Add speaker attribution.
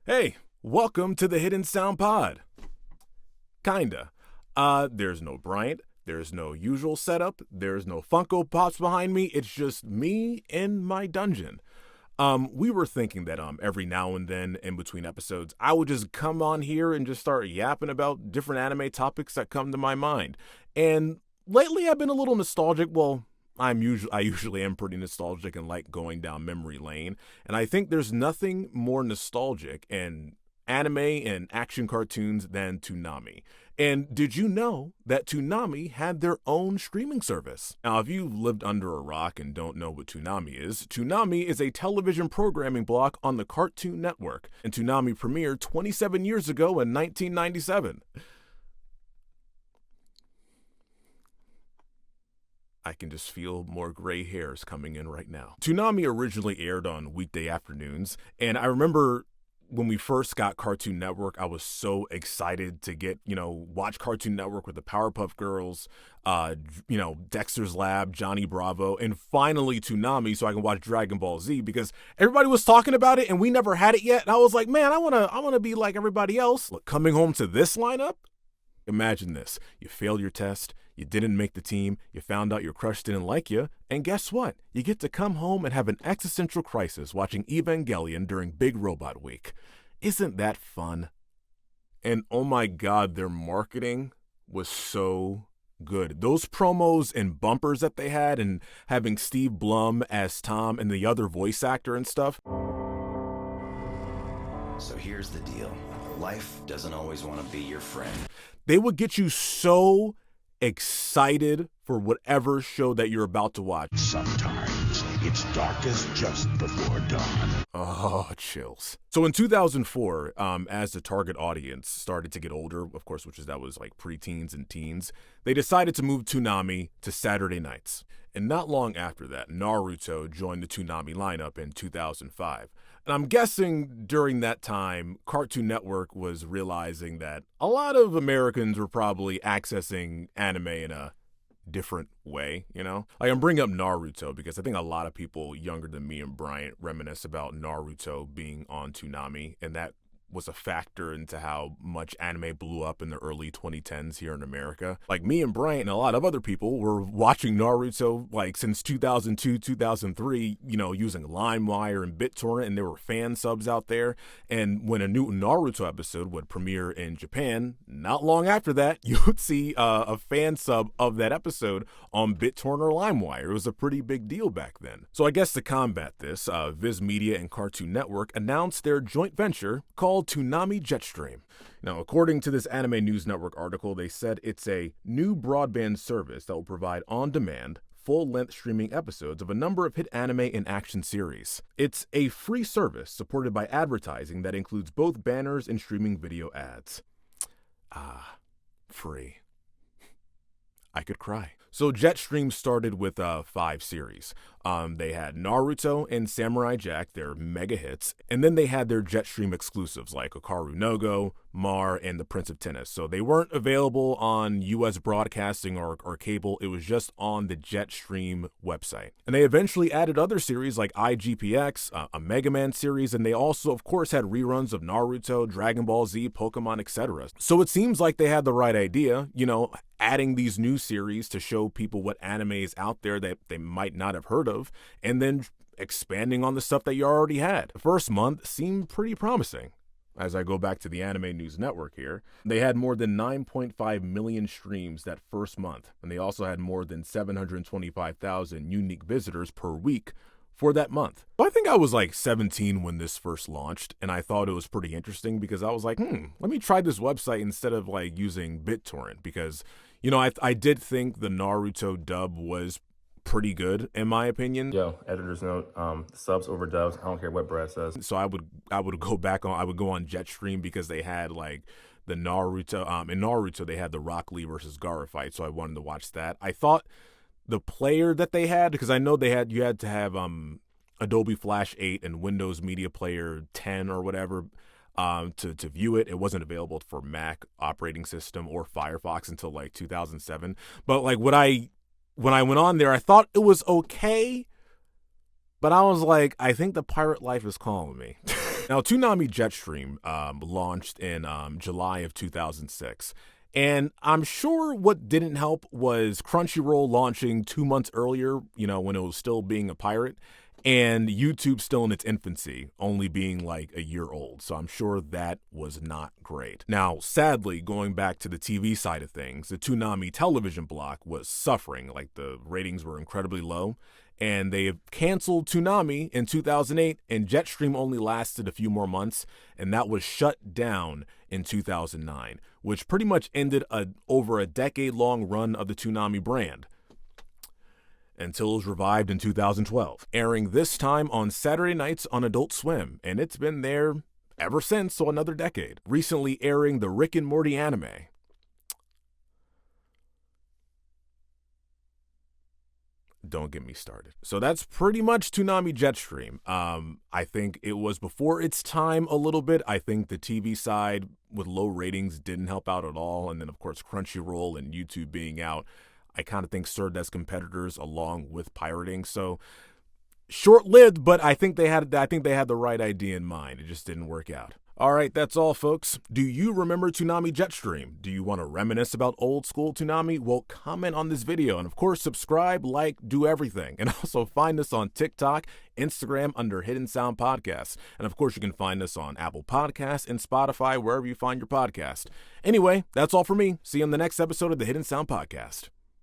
Speaker 1: Hey, welcome to the Hidden Sound Pod. Kinda. There's no Bryant, there's no usual setup, there's no Funko Pops behind me, it's just me in my dungeon. We were thinking that every now and then in between episodes, I would just come on here and just start yapping about different anime topics that come to my mind. And lately I've been a little nostalgic. Well, I usually am pretty nostalgic and like going down memory lane. And I think there's nothing more nostalgic in anime and action cartoons than Toonami. And did you know that Toonami had their own streaming service? Now, if you lived under a rock and don't know what Toonami is a television programming block on the Cartoon Network, and Toonami premiered 27 years ago in 1997. I can just feel more gray hairs coming in right now. Toonami originally aired on weekday afternoons, and I remember when we first got Cartoon Network, I was so excited to watch Cartoon Network with the Powerpuff Girls, Dexter's Lab, Johnny Bravo, and finally Toonami so I can watch Dragon Ball Z because everybody was talking about it and we never had it yet. And I was like, man, I wanna be like everybody else. Look, coming home to this lineup, imagine this. You failed your test, you didn't make the team, you found out your crush didn't like you, and guess what? You get to come home and have an existential crisis watching Evangelion during Big Robot Week. Isn't that fun? And oh my god, their marketing was so good. Those promos and bumpers that they had and having Steve Blum as Tom and the other voice actor and stuff.
Speaker 2: So here's the deal. Life doesn't always want to be your friend.
Speaker 1: They would get you so excited for whatever show that you're about to watch.
Speaker 3: Sometimes it's darkest just before dawn.
Speaker 1: Oh, chills. So in 2004, as the target audience started to get older, of course, that was like preteens and teens, they decided to move Toonami to Saturday nights. And not long after that, Naruto joined the Toonami lineup in 2005. And I'm guessing during that time, Cartoon Network was realizing that a lot of Americans were probably accessing anime in a different way, Like, I'm bringing up Naruto because I think a lot of people younger than me and Bryant reminisce about Naruto being on Toonami, and that was a factor into how much anime blew up in the early 2010s here in America. Like, me and Bryant and a lot of other people were watching Naruto like since 2002, 2003, using LimeWire and BitTorrent, and there were fan subs out there. And when a new Naruto episode would premiere in Japan, not long after that, you would see a fan sub of that episode on BitTorrent or LimeWire. It was a pretty big deal back then. So I guess to combat this, Viz Media and Cartoon Network announced their joint venture called Toonami Jetstream. Now, according to this Anime News Network article, they said it's a new broadband service that will provide on-demand, full-length streaming episodes of a number of hit anime and action series. It's a free service supported by advertising that includes both banners and streaming video ads. Free. I could cry. So Jetstream started with 5 series. They had Naruto and Samurai Jack, their mega hits, and then they had their Jetstream exclusives like Hikaru no Go, Mar, and The Prince of Tennis. So they weren't available on US broadcasting or cable, it was just on the Jetstream website. And they eventually added other series like IGPX, a Mega Man series, and they also, of course, had reruns of Naruto, Dragon Ball Z, Pokemon, etc. So it seems like they had the right idea, adding these new series to show people what anime is out there that they might not have heard of, and then expanding on the stuff that you already had. The first month seemed pretty promising. As I go back to the Anime News Network here, they had more than 9.5 million streams that first month, and they also had more than 725,000 unique visitors per week for that month. I think I was like 17 when this first launched, and I thought it was pretty interesting because I was like, let me try this website instead of like using BitTorrent because, I did think the Naruto dub was pretty good in my opinion.
Speaker 4: Yo, editor's note, subs over dubs, I don't care what Brad says.
Speaker 1: So I would go on Jetstream because they had like the Naruto, in Naruto they had the Rock Lee versus Gaara fight, so I wanted to watch that. I thought the player that they had, because I know you had to have Adobe Flash 8 and Windows Media Player 10 or whatever to view it. It wasn't available for Mac operating system or Firefox until like 2007. But like when I went on there, I thought it was okay, but I was like, I think the pirate life is calling me. Now, Toonami Jetstream launched in July of 2006. And I'm sure what didn't help was Crunchyroll launching 2 months earlier, when it was still being a pirate, and YouTube still in its infancy, only being like a year old. So I'm sure that was not great. Now, sadly, going back to the TV side of things, the Toonami television block was suffering. Like, the ratings were incredibly low. And they canceled Toonami in 2008, and Jetstream only lasted a few more months, and that was shut down in 2009, which pretty much ended over a decade-long run of the Toonami brand, until it was revived in 2012, airing this time on Saturday nights on Adult Swim, and it's been there ever since, so another decade. Recently airing the Rick and Morty anime. Don't get me started. So that's pretty much Toonami Jetstream. I think it was before its time a little bit. I think the TV side with low ratings didn't help out at all. And then, of course, Crunchyroll and YouTube being out, I kind of think served as competitors along with pirating. So short-lived, but I think they had the right idea in mind. It just didn't work out. All right, that's all, folks. Do you remember Toonami Jetstream? Do you want to reminisce about old school Toonami? Well, comment on this video, and of course, subscribe, like, do everything. And also find us on TikTok, Instagram under Hidden Sound Podcast. And of course, you can find us on Apple Podcasts and Spotify, wherever you find your podcast. Anyway, that's all for me. See you in the next episode of the Hidden Sound Podcast.